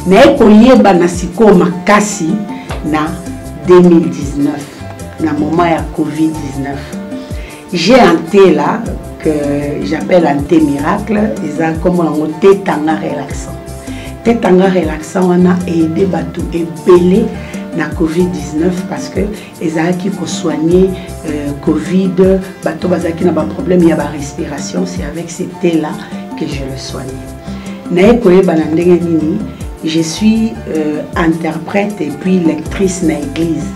naye koyeba na siko makasi na 2019 na moment ya Covid-19. J'ai un thé là que j'appelle un thé miracle, et comme on dit thé tanga relaxant. Thé tanga relaxant on a aidé batou et belé na Covid-19 parce que les gens qui ont soigné Covid, bateau bazaki na ba problème il y a ba respiration, c'est avec ce thé là que je le soigne. Nae koye banandenge nini, je suis interprète et puis lectrice na église.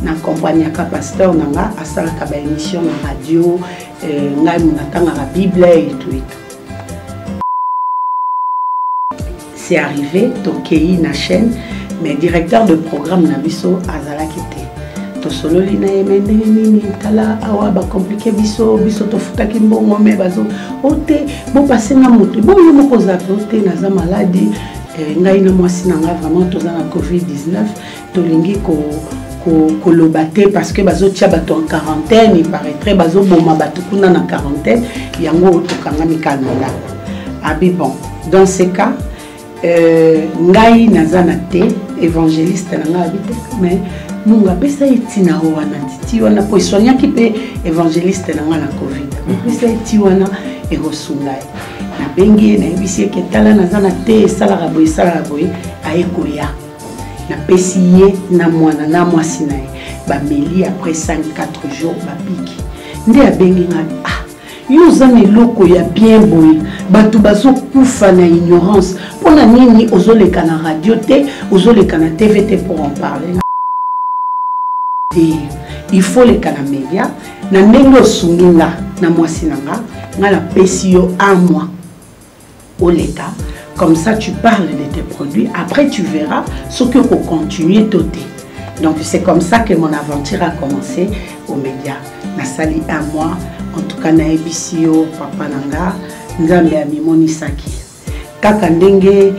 Na compagnie ka pasteur nanga asala ka ba émission na radio, ngai munatanga la Bible et tout et tout. C'est arrivé tokei na chaîne. Mais directeur de programme na biso azala kité to solo lina yemende nini tala awa ba compliqué biso to futaki mbongo me bazo ote bo passer na moto bo yo moko za ote na za maladie ngai na mwasi na nga vraiment to za na Covid-19 to lingi ko lobate parce que bazo tia bato en quarantaine, il paraîtrait bazo boma bato kuna na quarantaine yango to kanga mikanala abi bon dans ces cas ngai nazana te évangéliste nanga habite mais munga pesa itina wana titi wana po sonya ki pe évangéliste nanga na Covid pesa iti wana e rosungai na bengi na bisi ke tala nazana te sala boy ayekoya na pesiye na mwana na mwasi nae ba meli après 5-4 jours ba biki nde abengi nga yozane loko ya bien boy batu bazo kufa na ignorance pona nini ozoleka na radio te ozoleka na TV te pour en parler et il faut les kana média na ndenge osunginga na mwasi nanga nga la pesio un mois au l'état comme ça tu parles de tes produits après tu verras ce que pour continuer toté. Donc c'est comme ça que mon aventure a commencé aux médias na sali un mois. En tout cas, na ebisio papa nanga nzambe amimoni saki kaka ndenge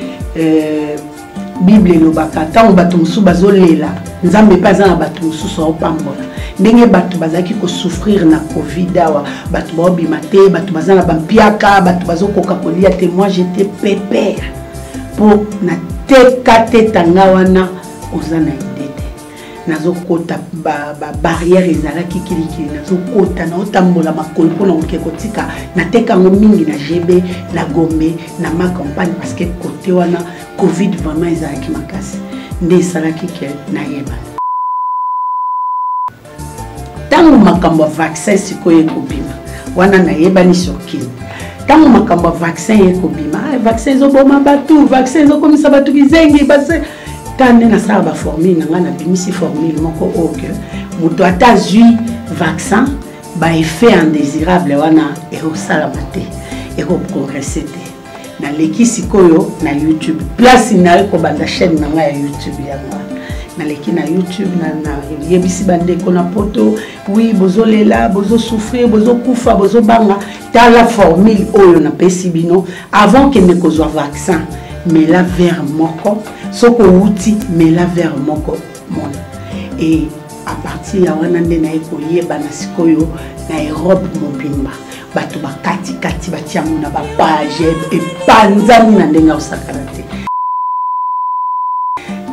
Bible lobaka tango bato musu bazolela nzambe pa za na bato musu so pambola ndenge bato bazaki ko souffrir na Covid awa bato ba bimate bato bazana bampiaka bato bazokoka kolia te. Moi j'étais pépère pour na tekate tanga wana ozana nazokota ba barrière ezalaki kilikili nazokota na otambola makolo pona okekotika nateka ngo mingi na GB na Gombe na ma campagne parce que côté wana Covid vraiment ezalaki makasi nde salaki ke na yeba tango makambo vaccin sikoye ekobima wana na yeba ni sokini tango makambo vaccin ekobima vaccin ezoboma batu vaccin ezokomisa batu kizengi base tande na sala ba formule nga na bimisi formule moko oke muto ata zui vaccin ba effet indésirable wana e osala mate e ko progresser te na leki sikoyo na YouTube place na ko banda chaîne na nga ya YouTube ya nga na leki na YouTube na yebisi bande ko na poto oui bozolela bozo souffrir bozo kufa bozo banga ta la formule oyo na pesi bino avant que ne kozwa vaccin mais la vers moko soko outil mais la vers moko mon et à partir ya wana nde na ekoyeba na sikoyo na Europe mobimba bato bakati kati batia mona ba page et panzami na ndenga osakana te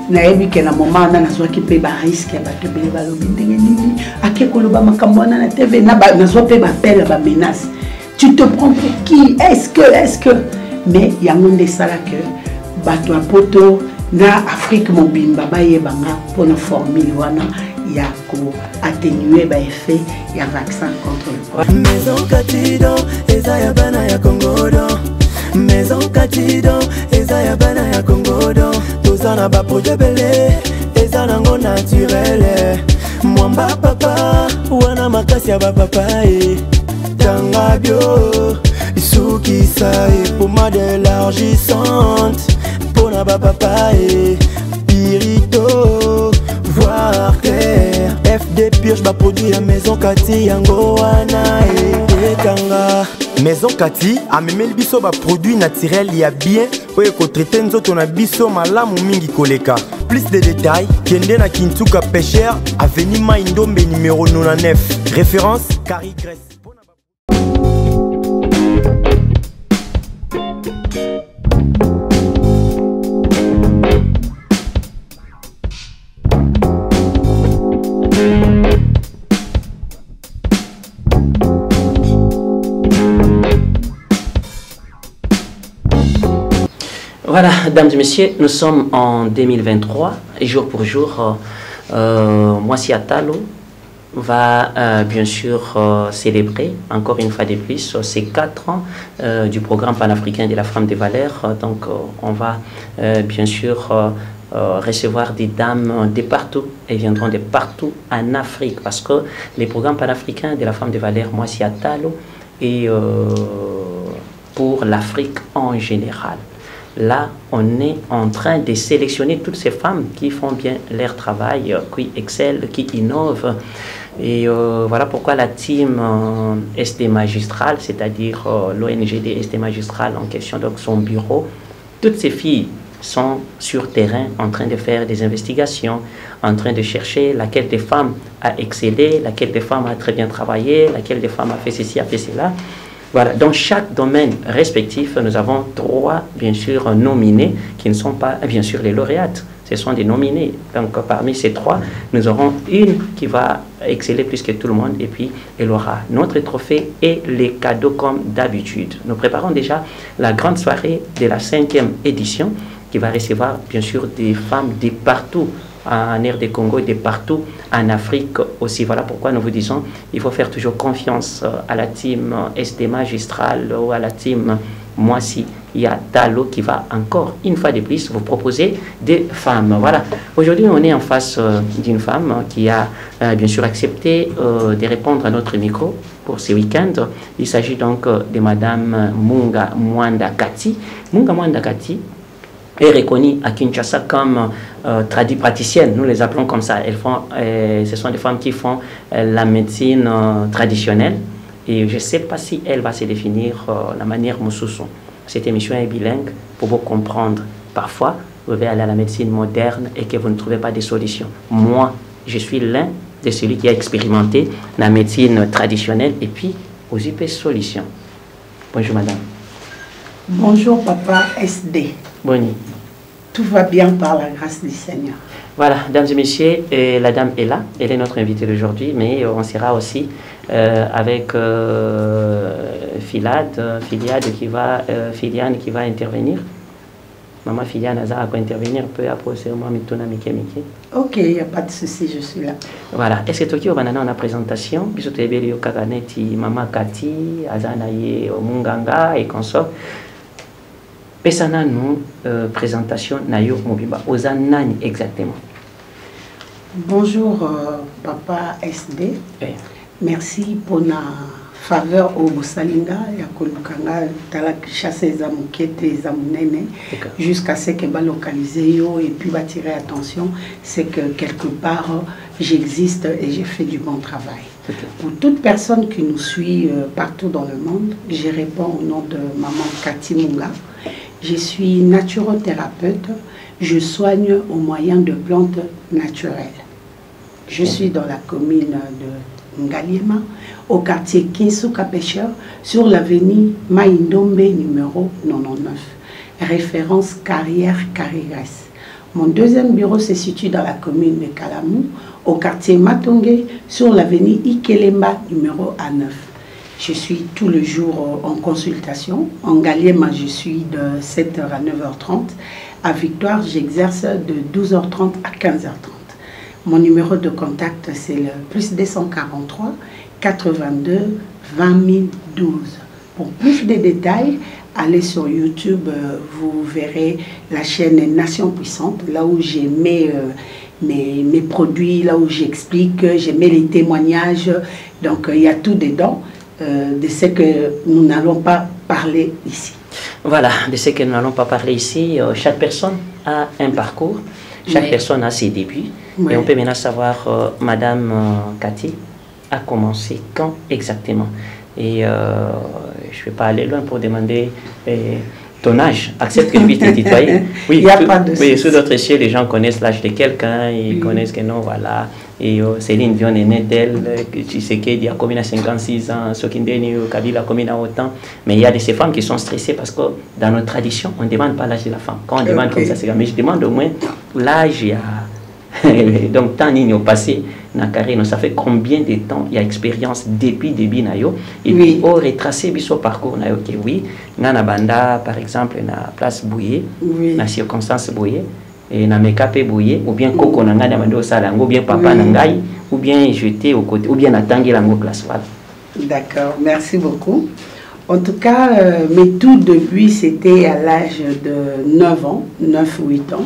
na yebi ke na moment na nazwaki pe ba risque ya bato bele balobi ndenge nini akekolo ba makambo na TV na nazwa pe ba appel ba menace tu te prends pour qui est-ce que mais yango nde sala que bato a poto na Afrique mobimba bayebanga pona formule wana ya ko atténuer ba effet ya vaccin contre le Covid. Maison Katido ezaya bana ya Congodo. Maison Katido ezaya bana ya Congodo. Tozana ba projet belé ezana ngo naturel. Mwamba papa wana makasi ya ba papa tanga bio isuki sai pommade élargissante. Pona ba papa pirito voir clair FD purge ba produit à Maison Kati yango wana etanga. Maison Kati a memeli biso ba produit naturel ya bien po eko traiter nzoto na biso malamu mingi koleka. Plus de détails kende na Kintuka Pêcheur avenue Maindombe numéro 99 référence Carrie Grace. Voilà, mesdames et messieurs, nous sommes en 2023 et jour pour jour, Moissi Atalo va bien sûr célébrer encore une fois de plus ces 4 ans du programme panafricain de la femme des valeurs. Donc on va bien sûr recevoir des dames de partout et viendront de partout en Afrique parce que les programmes panafricains de la femme des valeurs Moissi Atalo est pour l'Afrique en général. Là, on est en train de sélectionner toutes ces femmes qui font bien leur travail, qui excellent, qui innovent. Et voilà pourquoi la team SD Magistral, c'est-à-dire l'ONG des SD Magistral en question, donc son bureau, toutes ces filles sont sur terrain en train de faire des investigations, en train de chercher laquelle des femmes a excellé, laquelle des femmes a très bien travaillé, laquelle des femmes a fait ceci, a fait cela. Voilà, dans chaque domaine respectif, nous avons 3, bien sûr, nominés qui ne sont pas, bien sûr, les lauréates. Ce sont des nominés. Donc, parmi ces 3, nous aurons une qui va exceller plus que tout le monde et puis elle aura notre trophée et les cadeaux comme d'habitude. Nous préparons déjà la grande soirée de la 5e édition qui va recevoir, bien sûr, des femmes de partout en RD Congo et de partout en Afrique aussi. Voilà pourquoi nous vous disons il faut faire toujours confiance à la team SD Magistral ou à la team Moissi Atalo qui va encore une fois de plus vous proposer des femmes. Voilà, aujourd'hui on est en face d'une femme qui a bien sûr accepté de répondre à notre micro pour ce week-end. Il s'agit donc de Madame Munga Mwanda Kati. Munga Mwanda Kati est reconnue à Kinshasa comme praticienne, nous les appelons comme ça. Elles font, ce sont des femmes qui font la médecine traditionnelle et je ne sais pas si elle va se définir la manière Moussoussou. Cette émission est bilingue pour vous comprendre. Parfois, vous devez aller à la médecine moderne et que vous ne trouvez pas de solution. Moi, je suis l'un de celui qui a expérimenté la médecine traditionnelle et puis aux IP solutions. Bonjour madame. Bonjour papa SD. Bonjour. Tout va bien par la grâce du Seigneur. Voilà, mesdames et messieurs, la dame est là, elle est notre invitée d'aujourd'hui, mais on sera aussi avec Filiane qui va intervenir. Maman Filiane Aza va intervenir peu après c'est moi Mitona Mike. Ok, il n'y a pas de souci, je suis là. Voilà, est-ce que tu as une présentation? Biso tebeli kaganeti Maman Kati, Azanaye Munganga et consort. Pesana nous présentation Nayo Mobimba. Ozanani exactement. Bonjour papa SD. Oui. Merci pour la faveur au Bosalinga et à Kolukanga talak chasser les amouquettes et les amounene jusqu'à ce que va localiser yo et puis va tirer attention c'est que quelque part j'existe et j'ai fait du bon travail. Pour toute personne qui nous suit partout dans le monde, je réponds au nom de maman Kati Munga. Je suis naturothérapeute, je soigne au moyen de plantes naturelles. Je suis dans la commune de Ngaliema, au quartier Kinsuka Pêcheur, sur l'avenue Maïndombe numéro 99, référence carrière Carigres. Mon deuxième bureau se situe dans la commune de Kalamou, au quartier Matongé, sur l'avenue Ikelemba numéro A9. Je suis tout le jour en consultation. En Ngaliema, je suis de 7h à 9h30. À Victoire, j'exerce de 12h30 à 15h30. Mon numéro de contact, c'est le plus 243 82 20 012. Pour plus de détails, allez sur YouTube, vous verrez la chaîne Nation Puissante, là où j'ai mes produits, là où j'explique, j'ai mis les témoignages. Donc, il y a tout dedans. De ce que nous n'allons pas parler ici. Voilà, de ce que nous n'allons pas parler ici. Chaque personne a un parcours, chaque personne a ses débuts. Et on peut maintenant savoir, Madame Kati a commencé quand exactement. Et je ne vais pas aller loin pour demander ton âge. Accepte que je puisse te tutoyer. Oui, il n'y a pas de souci. Sous d'autres cieux, les gens connaissent l'âge de quelqu'un, ils connaissent que non, voilà. Et Céline Dion est née d'elle, tu sais qu'il y a combien à 56 ans, Sokindeni ou Kabila combien à autant. Mais il y a de ces femmes qui sont stressées parce que dans notre tradition, on ne demande pas l'âge de la femme. Quand on demande comme ça, c'est mais je demande au moins l'âge Donc, tant qu'il au passé, ça fait combien de temps il y a expérience depuis le début nayo et puis on retracer son parcours nayo que oui, na banda par exemple na place Bouye, na circonstance Bouye et na make-up Bouye ou bien koko na ngana bando sala ou bien papa na ngai ou bien jeter au côté ou bien attendre la classe. D'accord, merci beaucoup. En tout cas, mes tout débuts c'était à l'âge de 9 ans, 9 ou 8 ans.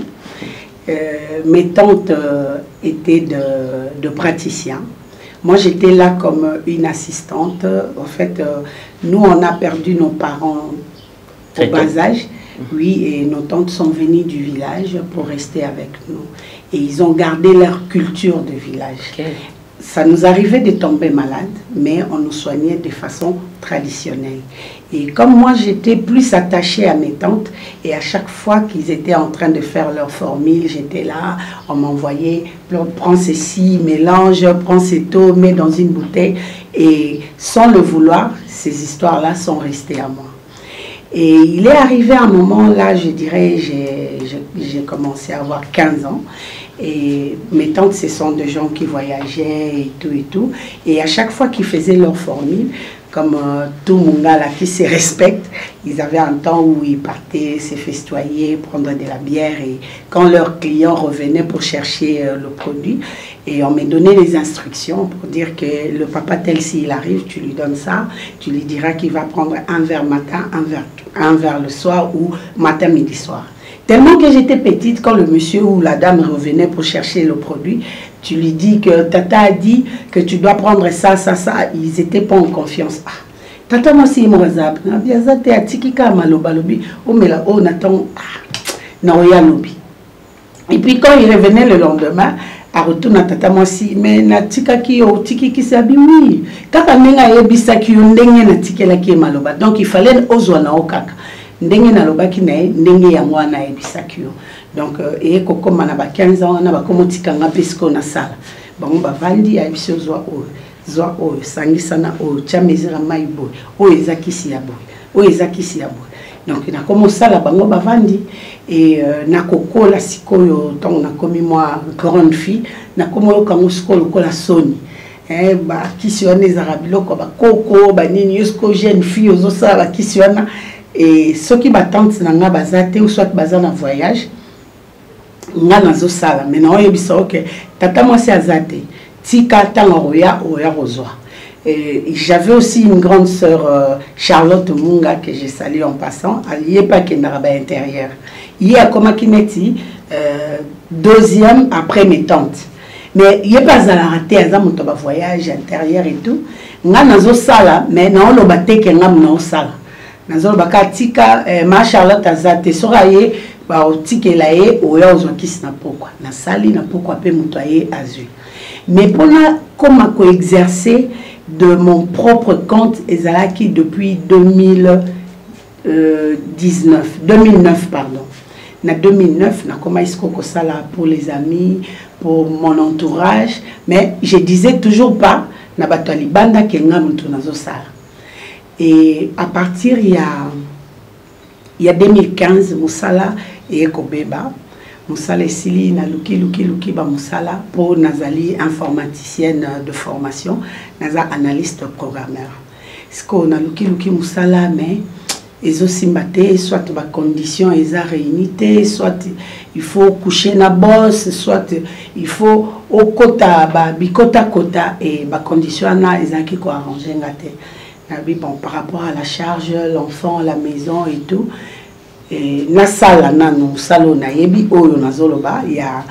Mes tantes étaient de praticiens. Moi, j'étais là comme une assistante. En fait, nous, on a perdu nos parents au bas âge. Oui, et nos tantes sont venues du village pour rester avec nous. Et ils ont gardé leur culture de village. Ça nous arrivait de tomber malade, mais on nous soignait de façon traditionnelle. Et comme moi, j'étais plus attachée à mes tantes, et à chaque fois qu'ils étaient en train de faire leur formule, j'étais là, on m'envoyait, prends ceci, mélange, prends cette eau, mets dans une bouteille. Et sans le vouloir, ces histoires-là sont restées à moi. Et il est arrivé un moment là, je dirais, j'ai commencé à avoir 15 ans. Et mes tantes, ce sont des gens qui voyageaient et tout et tout. Et à chaque fois qu'ils faisaient leur formule, comme tout le monde là qui se respecte, ils avaient un temps où ils partaient se festoyer, prendre de la bière. Et quand leurs clients revenaient pour chercher le produit, et on me donnait les instructions pour dire que le papa tel, s'il arrive, tu lui donnes ça, tu lui diras qu'il va prendre un verre matin, un verre le soir ou matin, midi, soir. Tellement que j'étais petite, quand le monsieur ou la dame revenait pour chercher le produit, tu lui dis que tata a dit que tu dois prendre ça, ça, ça. Ils n'étaient pas en confiance. Ah, tata moi aussi, moi, zap. Et puis quand il revenait le lendemain, à retourner à tata moi aussi, mais na tika ki o tiki ki sabi oui. Kaka nenga yebisa ki ndenge na tikela ki maloba. Donc il fallait ozwa na okaka. Ndenge na lobaki na ndenge ya mwana yebisaki yo. Donc et kokoma na ba 15 ans na ba komotika nga pesko na sala. Bango ba vandi ya biso zwa o sangisa na o chamezira mai boy. O ezakisi ya boy. O ezakisi ya boy. Donc na komo sala bango ba vandi et na kokola sikoyo tant na komi moi grande fille na komo kango skolo kola soni. Ba kisione zarabilo ko ba koko ba nini yosko jeune fille ozo sala kisiona. Et ceux qui battent nanga bazate ou soit bazana voyage nga nazo sala maintenant yebisa que tata moi c'est azate tika tanga oya rozwa. Et j'avais aussi une grande sœur Charlotte Munga que j'ai salué en passant, elle est pas qui n'araba intérieur. Il a comme kineti deuxième après mes tantes. Mais il est pas à la raté à mon voyage intérieur et tout. Nga nazo sala mais na lo batte que nga na sala. Nazolo bakatika ma Charlotte azate soraye ba otikela ye oya ozwakisi na pokwa na sali na pokwa pe muto aye azui. Mais pour la comment exercer de mon propre compte ezalaki depuis 2009 pardon. Na 2009 na koma isko ko sala pour les amis, pour mon entourage, mais je disais toujours pas na bato libanda ke nga muto nazo sala. Et à partir il y a 2015 Moussala et Ekobeba Moussala Sili na luki ba Moussala pour nazali informaticienne de formation naza analyste programmeur. Ce qu'on a luki Moussala mais ils aussi maté soit ba conditions ils a réunité soit il faut coucher na boss soit il faut au quota ba bikota quota et ba conditions na ils a qui ko arranger ngate. Bon, par rapport à la charge, l'enfant, la maison et tout. Et na sala na no salo na yebi oyo na zoloba ya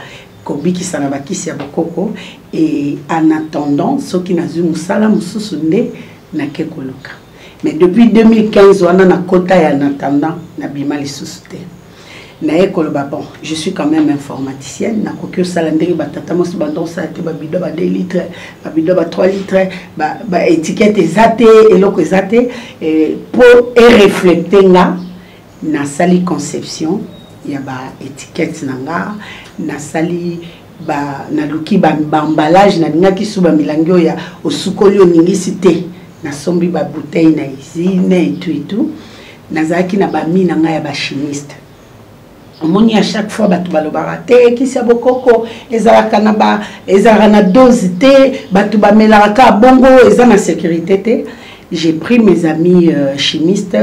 kobi ki sana bakisi ya bokoko et en attendant ce qui na zu musala mususu nde na kekoloka. Mais depuis 2015 wana na kota ya en attendant na bima lisusu te. Na ekoloba bon, je suis quand même informaticienne na kokyo sala ndenge batata mosi bandon sa te ba bido ba 2 litres, ba bido ba 3 litres, ba étiquette ezate eloko ezate pour refléter nga na sali conception ya ba étiquette nanga na sali ba na luki ba emballage na ngaki suba milangio ya osukoli oningisi te na sombi ba bouteille na usine et tout nazaki na ba mina nga ya ba chimiste. omoni à chaque fois bato balobaka te kisi ya bokoko ezalaka na dose te bato bamelaka bongo eza na sécurité te. J'ai pris mes amis chimistes,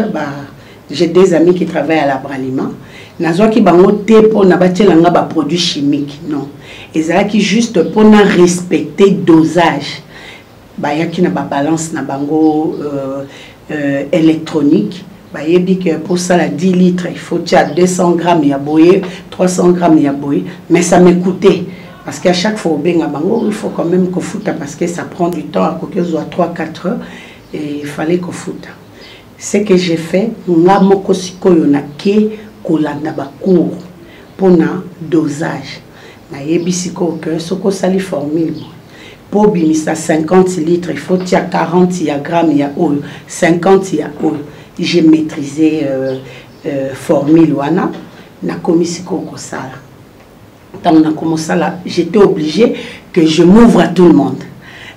j'ai des amis qui travaillent à l'abraliment. Nazwaki bango te pour na batielanga ba produits chimiques, non. Ezalaki juste pour na respecter dosage. Ba yaki na ba balance na bango électronique. Bah, il dit que pour ça, 10 litres, il faut 200 grammes de boye, 300 grammes de boye. Mais ça m'écoutait. Parce qu'à chaque fois, il faut quand même qu'on foute parce que ça prend du temps, à quelque chose à 3-4 heures. Et il fallait qu'on foute. Ce que j'ai fait, nga moko sikoyo na ke kolanda ba cours pour na dosage. Na yebisiko que soko sali formule. Pour bimisa 50 litres, il faut 40 grammes ya oil, 50 ya oil. J'ai maîtrisé formule wana na komisi koko sala. Tant na commencé là, j'étais obligé que je m'ouvre à tout le monde.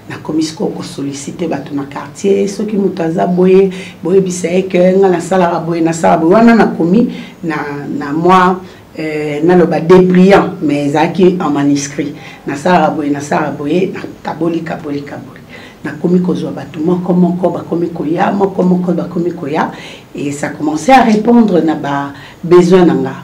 Na komisi koko solliciter bato na quartier, ceux qui mutaza boye bisaye que ngala sala boye na sala boye wana na komi na moi na loba dépliant mais zaki en manuscrit na sala boye na kaboli na komi kozwa bato moko bakomi koya et ça commençait à répondre na ba besoin nanga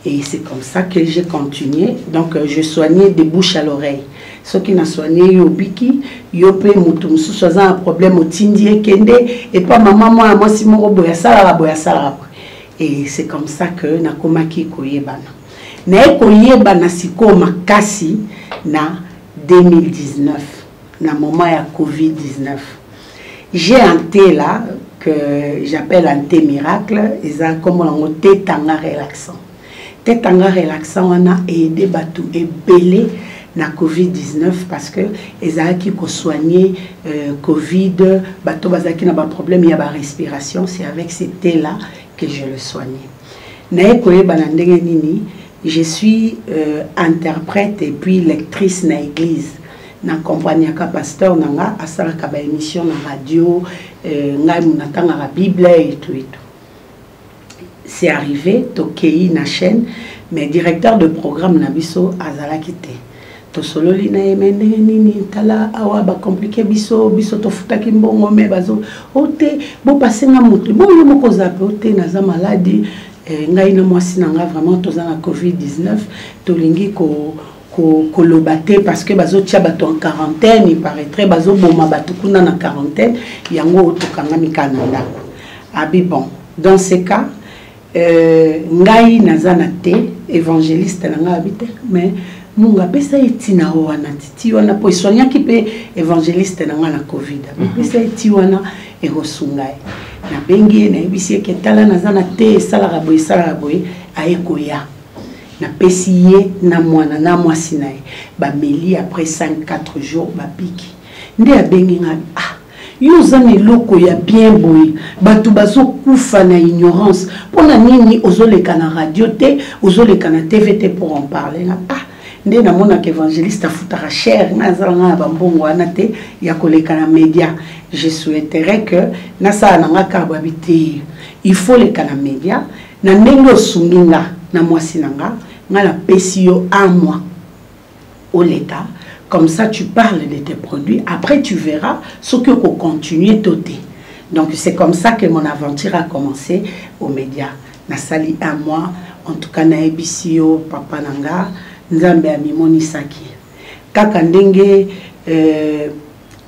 et c'est comme ça que j'ai continué. Donc je soignais de bouche à l'oreille. Ceux qui n'ont soigné yobiki yopé mutum soza un problème au tindie kende et pas maman moi si mon boya sala et c'est comme ça que na komaki koyebana na siko makasi na 2019 na moment ya Covid-19. J'ai un thé là que j'appelle un thé miracle, et ça comme on thé tanga relaxant. Thé tanga relaxant on a aidé batu et belé na Covid-19 parce que ezaki ko soigner Covid bato bazaki na ba problème ya ba respiration, c'est avec ce thé là que je le soignais. Na ekoyeba na ndenge nini, je suis interprète et puis lectrice na église. Na compagnie ka pasteur nanga asala ka ba émission na radio ngai munatanga la Bible et tout. C'est arrivé tokei na chaîne mais directeur de programme na biso azalaki te. To sololi na yemende nini tala awa ba compliqué biso to futaki mbongo me bazo ote bo passer na mutu bo yo moko zape ote na za maladie ngai na mwasi nanga vraiment toza na Covid-19 tolingi ko kolobate parce que bazo tia bato en quarantaine, il paraîtrait bazo boma bato kuna na quarantaine yango tokanga mikananda. Abi bon, dans ce cas ngai nazana te évangéliste nanga habite mais munga pesa etina wana titi wana po sonya ki pe évangéliste nanga na Covid. Pesa eti wana e rosungai. Na bengi na ebisi ke tala nazana te sala raboy ayekoya. Na pesiye na mwana na mwasi nae ba meli après 5-4 jours ba piki nde abengi nga yoza ne loko ya bien boy batu bazo kufa na ignorance pona nini ozoleka na radio te ozoleka na TV te pour en parler na nde na mona que évangéliste afutara cher na zalanga ba mbongo wana te ya koleka na média. Je souhaiterais que na sa na ngaka babité il faut les kana média na ndenge osunginga na mwasi nanga ngala pesio un mois au l'état comme ça tu parles de tes produits après tu verras ce que pour continuer toté. Donc c'est comme ça que mon aventure a commencé aux médias. Na sali un mois en tout cas na ebisio papa nanga nzambe amimoni saki kaka ndenge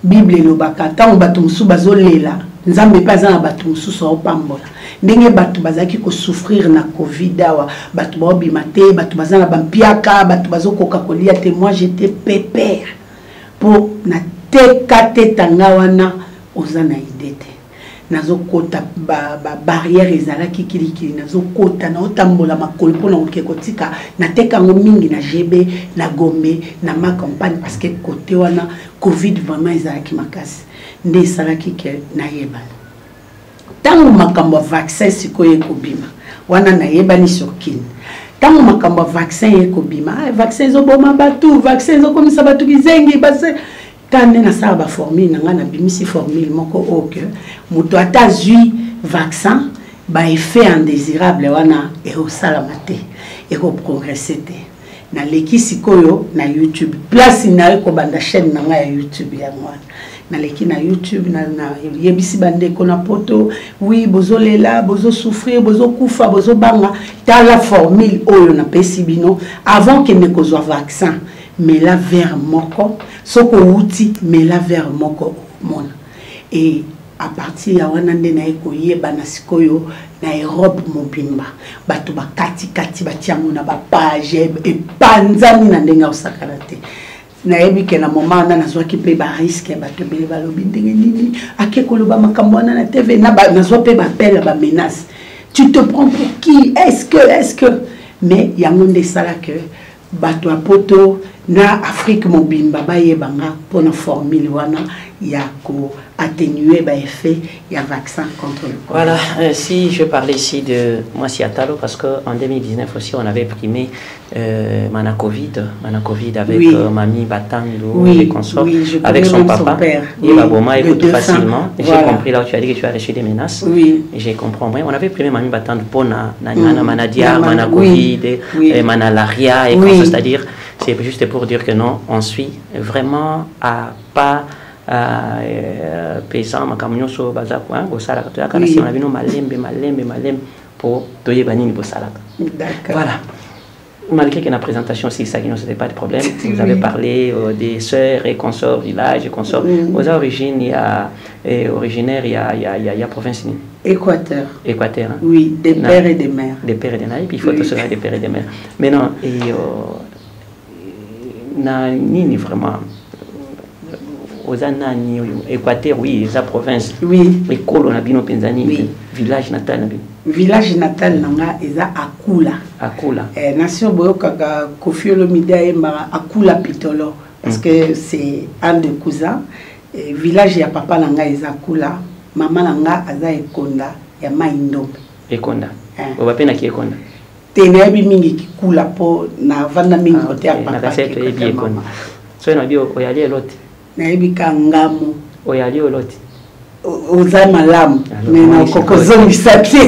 Bible lobaka ta bato musu bazolela nzambe pa za bato musu so pambola ndenge bato bazaki ko souffrir na Covid awa bato ba bimate bato bazana bampiaka bato bazokoka kolia te. Moi j'étais pépère pour na tekate tanga wana ozana idete nazokota ba barrière ezalaki kilikili nazokota na otambola makolo pona okekotika na tekango mingi na GB na Gombe na ma campagne parce que côté wana Covid vraiment ezalaki makasi nde salaki ke na yeba tango makambo vaccin sikoye kobima wana na yebani sur kin tango makambo vaccin yekobima vaccin zo boma batu vaccin zo komisa batu kizengi base tane na sala ba formule nanga na bimisi formule moko oke muto atazui vaccin ba effet indésirable wana e osala mate progresser te. Na leki sikoyo na YouTube. Place na ko banda chaîne na ya YouTube ya mwana. Na leki na YouTube na yebisi bande ko na poto. Oui, bozo lela, bozo souffrir, bozo kufa, bozo banga. Ta la formule oyo na pesi bino avant que ne kozwa vaccin. Mais la vers moko, soko outil, mais la vers moko mona. Et à partir ya wana nde na ekoyeba na sikoyo na Europe mobimba bato bakati batiango na ba page et panzani na ndenga osakana te na yebi ke na moment na nazwaki pe ba risque bato bele balobi ndenge nini akekoloba makambo wana na TV na nazwa pe ba appel ba menace tu te prends pour qui est-ce que mais yango nde sala que bato apoto na Afrique mobimba bayebanga pour na formule wana ya ko atténuer les effets il y a vaccin contre le Covid. Voilà, si je parlais ici de moi si Atalo parce qu'en 2019 aussi on avait primé Mana Covid avec oui. Mamie Batando oui, et consorts oui, avec son papa père, et Baboma écoute facilement. Voilà. J'ai compris là où tu as dit que tu as reçu des menaces. Oui. J'ai compris. On avait primé Mamie Batando pour Manadia, Mana Covid, oui. Mana Laria et oui. consorts, c'est-à-dire c'est juste pour dire que non, on suit vraiment à pas paysan makamnyoso bazako bosala ka kana si on a bino malembe pour toyer banini bosala. D'accord. Voilà. Malgré que la présentation si ça qui ne c'était pas de problème, vous avez parlé des sœurs et consorts village et consorts aux origines il y a originaire il y a province Équateur. Équateur. Hein? Oui, des pères et des mères. Des pères et des mères, et puis il faut tous des pères et des mères. Mais non et na nini vraiment aux anani Équateur oui sa province oui école na bino penzani oui. Village natal na bino village natal nanga eza Akula nation boyoka Koffi Olomide ayembaka Akula Pitolo parce que c'est un de cousins et village ya papa nanga eza Akula maman nanga aza Ekonda ya Maindombe Ekonda obapena ki Ekonda tenebi mingi kikula po na vanda mingi kote ya papa na kaseto ebi Ekonda so na bio oyali elote nayebi ka ngamo oyali olote oza malamu mais na kokozongisa te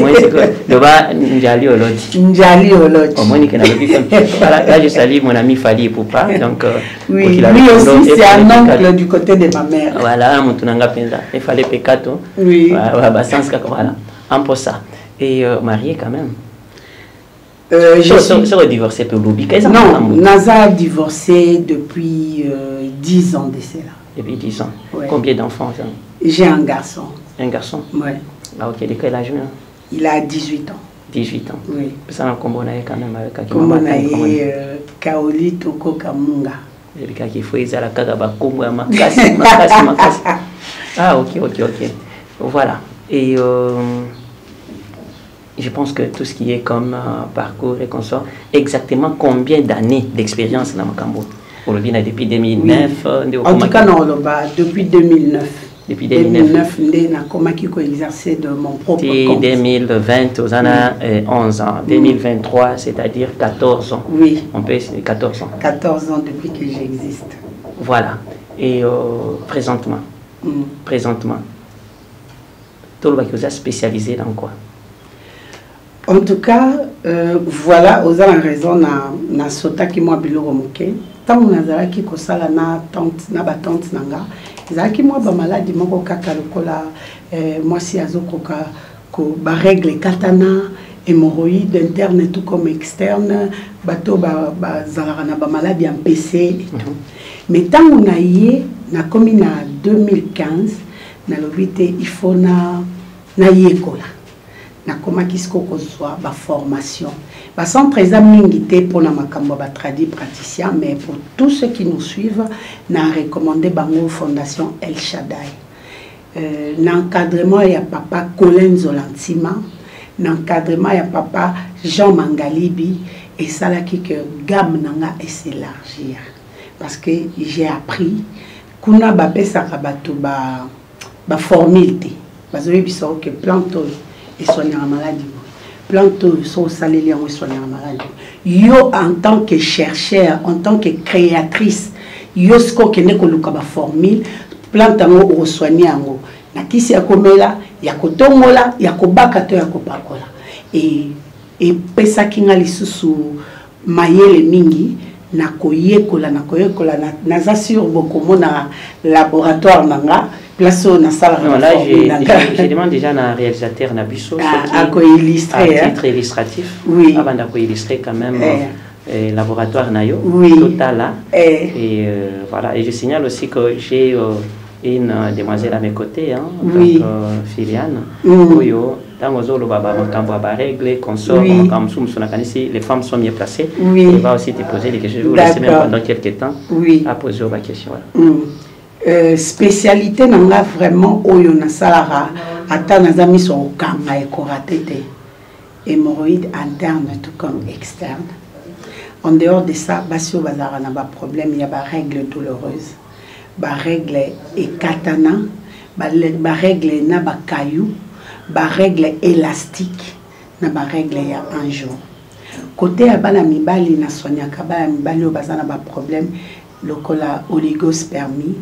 loba njali olote omoni ke na lobi là je salue mon ami Fali Poupa donc oui lui aussi c'est un oncle du côté de ma mère voilà mutunanga penza il fallait pekato oui bah sens ka voilà en pour ça et marié quand même je suis divorcé pour l'oubli non Naza a divorcé depuis 10 ans de cela. Depuis 10 ans. Ouais. Combien d'enfants? J'ai un garçon. Un garçon? Oui. Ah ok, de quel âge? Il a 18 ans. 18 ans. Oui. Ça a quand même avec Kombonaye Kaoli Toko Kamunga. Il faut y aller à Kagabakombo makasi. Ah ok. Voilà. Et je pense que tout ce qui est comme parcours et consort, exactement combien d'années d'expérience dans Makambo? Depuis 2009 oui. En tout cas, non, depuis 2009. Depuis 2009, je suis exercé de mon propre compte. 2020, aux années 11 ans. 2023, c'est-à-dire 14 ans. Oui. On peut 14 ans. 14 ans depuis que j'existe. Voilà. Et présentement, tout le monde est spécialisé dans quoi? En tout cas, voilà, aux raison na sota ki moi biloko moke. Tant nazala ki kosala na tante na ba tante nanga. Ezaki moi ba maladie moko kaka lokola moi si azokoka ko ba règle katana hémorroïde interne tout comme externe bato ba zalaka na ba maladie en PC. Mais tant on a yé na komi na 2015 na lobité il faut na yekola. Na koma kisko kozwa ba formation ba centre examinité pour na makambo ba tradi praticien mais pour tous ceux qui nous suivent na recommandé bango fondation El Shaddai l'encadrement ya papa Colin Zolantima l'encadrement ya papa Jean Mangalibi et ça là qui que gamme nanga et s'élargir parce que j'ai appris kuna ba pesa ka bato ba formalité bazoyi biso que planto et soigner la maladie. Plantôt, sont salés en soigner la maladie. Yo, en tant que chercheur, en tant que créatrice, yo, ce que n'est que le cas formule, plantango ou soigner en haut. Na kisi ya komela, ya kotongola, ya kobakato, ya kopakola. Et pesa kinga lisusu mayele mingi nakoyekola naza sur beaucoup na laboratoire nanga place na salle. Non, là je demande déjà à un réalisateur Nabiso à illustrer un titre illustratif. Oui. Avant d'illustrer quand même laboratoire nayo. Oui. Total là. Et voilà. Et je signale aussi que j'ai une demoiselle à mes côtés, hein, oui. Donc Filiane. Oyo, dans Ozolo Baba, règle, consort, les femmes sont mieux placées. Oui. Elle va aussi te poser des questions. Je vais vous laisser même pendant quelques temps à poser vos questions. Spécialité n'a vraiment oyo na salara ata na zami so kanga e koratete hémorroïde interne tout comme externe. En dehors de ça, basio bazara na ba problème, il y a ba règles douloureuses. Ba règle et katana, ba règle na ba caillou, ba règle élastique, na ba règle ya un jour. Côté à bana mibali na sonya kaba mibali o bazana ba problème lokola oligospermie,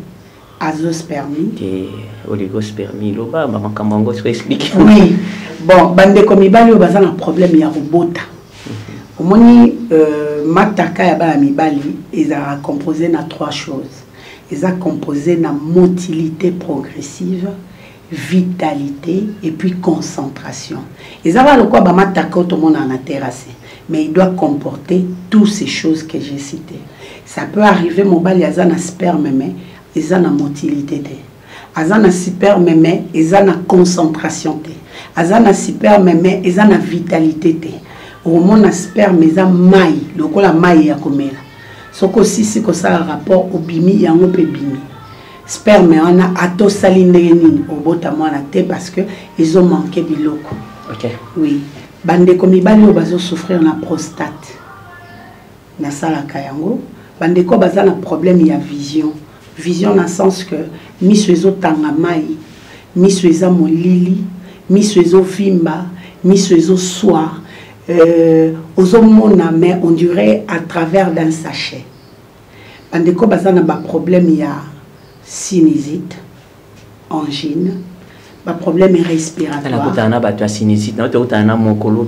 azospermie. Et oligospermie, loba maman kamango se explique. Oui. Bon, bande comme mibali o bazana problème ya robota. Omoni mataka ya bana mibali ezara composé na trois choses. Ils ont composé la motilité progressive, vitalité et puis concentration. Ils ont le quoi tout le monde en a terrassé, mais il doit comporter toutes ces choses que j'ai citées. Ça peut arriver, mon bal, ils ont un sperme, mais ils ont une motilité. Ils ont un sperme, mais ils ont une concentration. Ils ont un sperme, mais ils ont une vitalité. Au moment où sperme, ils ont maille, le quoi la maille est comme soko sisi ko ça rapport au bimi yango pe bimi sperme on a ato salineni au bota mwana te parce que ils ont manqué biloko. OK. Oui, bande ko mibali o bazo souffrir na prostate na sala kayango bande ko bazana problème ya vision dans le sens que miso ezo tanga mai miso eza molili miso ezo vimba miso ezo soir mais on dirait à travers d'un sachet. Quand on a un problème, il y a sinusite, angine, un problème respiratoire. On a un sinusite, on a un mokolo,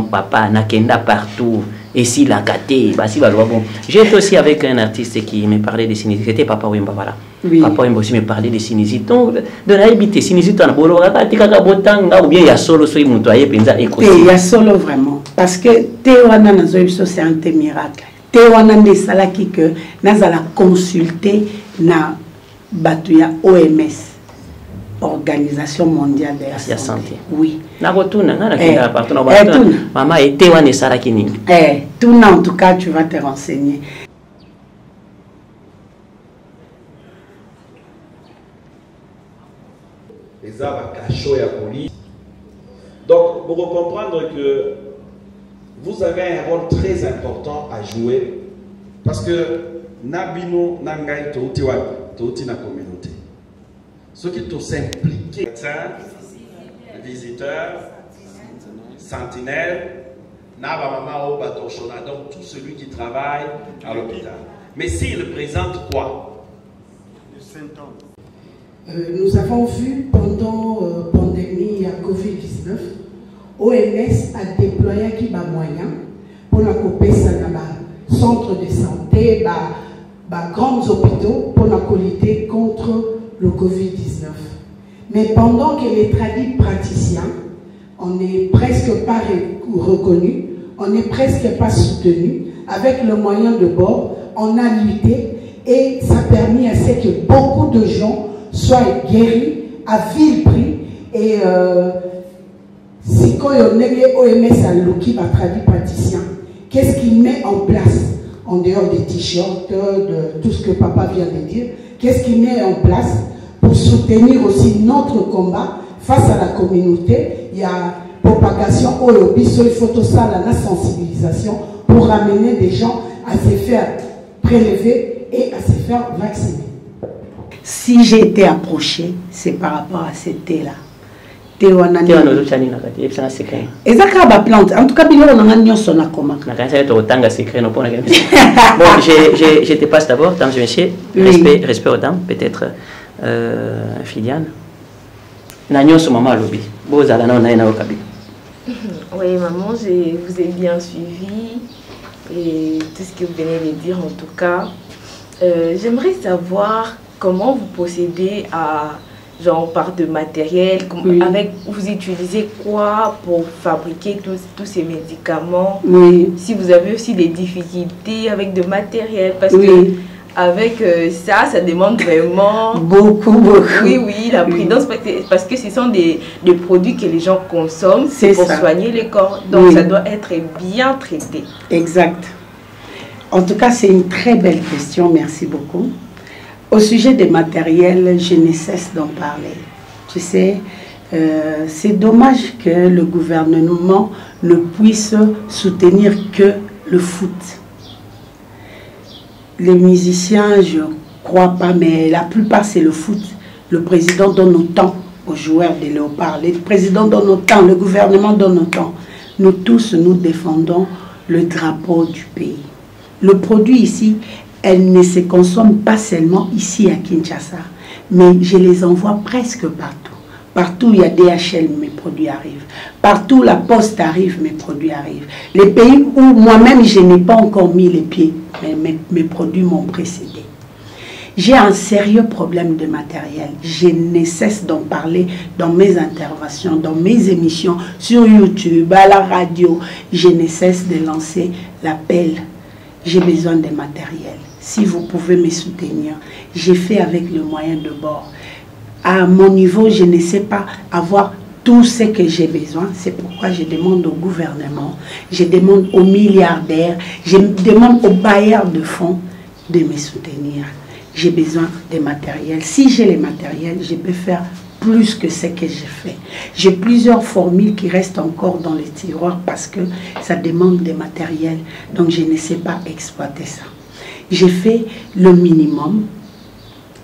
papa, nakenda partout. Et si la gâté, bon. J'étais aussi avec un artiste qui me parlait des sinusites. C'était Papa Wimba, voilà. Oui. Papa Wimba aussi me parlait des sinusites. Donc, de la habité, sinusite, on a beau ou bien il y a solo, soit il y a solo vraiment. Parce que Théoana Nazoïso, c'est un miracle. Théoana Nesalaki que Nazala consulté na Batuya OMS. Organisation mondiale de la santé. Oui. Maman était tout en tout cas, tu vas te renseigner. Donc, pour comprendre que vous avez un rôle très important à jouer parce que Nabino Nangai Touti na communauté. Ceux qui sont impliqués, médecins, visiteurs, sentinelles, donc tout celui qui travaille à l'hôpital. Mais s'il présente quoi? Les symptômes. Nous avons vu pendant la pandémie à Covid-19, OMS a déployé qui va moyen pour la couper ça dans centre de santé, grands hôpitaux pour la lutter contre le Covid-19. Mais pendant que les tradis praticiens, on n'est presque pas reconnu, on n'est presque pas soutenu, avec le moyen de bord, on a lutté et ça a permis à ce que beaucoup de gens soient guéris à vil prix. Et si quand on est OMS à l'ouki, va tradis praticiens, qu'est-ce qu'il met en place en dehors des t-shirts, de tout ce que papa vient de dire? Qu'est-ce qu'il met en place pour soutenir aussi notre combat face à la communauté? Il y a propagation, il faut tout ça, la sensibilisation pour ramener des gens à se faire prélever et à se faire vacciner. Si j'ai été approché, c'est par rapport à ce thé-là. Et ça, plante. En tout cas, on a un son à comment. Bon, je te passe d'abord, dames et messieurs, respect aux dames, peut-être Filiane. Nagnon ce moment à l'obé. Oui, maman, je vous ai bien suivi. et tout ce que vous venez de dire en tout cas. J'aimerais savoir comment vous procédez à, genre on parle de matériel, Oui. avec, vous utilisez quoi pour fabriquer tous ces médicaments? Oui. Si vous avez aussi des difficultés avec de matériel, parce Oui. que avec ça demande vraiment beaucoup. Oui, la prudence, parce que ce sont des produits que les gens consomment pour soigner le corps. Donc ça doit être bien traité. Exact. En tout cas, c'est une très belle question. Merci beaucoup. Au sujet des matériels, je ne cesse d'en parler. Tu sais, c'est dommage que le gouvernement ne puisse soutenir que le foot. Les musiciens, je ne crois pas, mais la plupart, c'est le foot. Le président donne autant aux joueurs des Léopards. Le président donne autant, le gouvernement donne autant. Nous tous, nous défendons le drapeau du pays. Le produit ici, elle ne se consomme pas seulement ici à Kinshasa, mais je les envoie presque partout. Partout où il y a DHL, mes produits arrivent. Partout où la poste arrive, mes produits arrivent. Les pays où moi-même, je n'ai pas encore mis les pieds, mais mes produits m'ont précédé. J'ai un sérieux problème de matériel. Je ne cesse d'en parler dans mes interventions, dans mes émissions, sur YouTube, à la radio. Je ne cesse de lancer l'appel. J'ai besoin de matériel. Si vous pouvez me soutenir, j'ai fait avec le moyen de bord. À mon niveau, je ne sais pas avoir tout ce que j'ai besoin. C'est pourquoi je demande au gouvernement, je demande aux milliardaires, je demande aux bailleurs de fonds de me soutenir. J'ai besoin de matériel. Si j'ai les matériels, je peux faire plus que ce que j'ai fait. J'ai plusieurs formules qui restent encore dans les tiroirs parce que ça demande des matériels. Donc je ne sais pas exploiter ça. J'ai fait le minimum.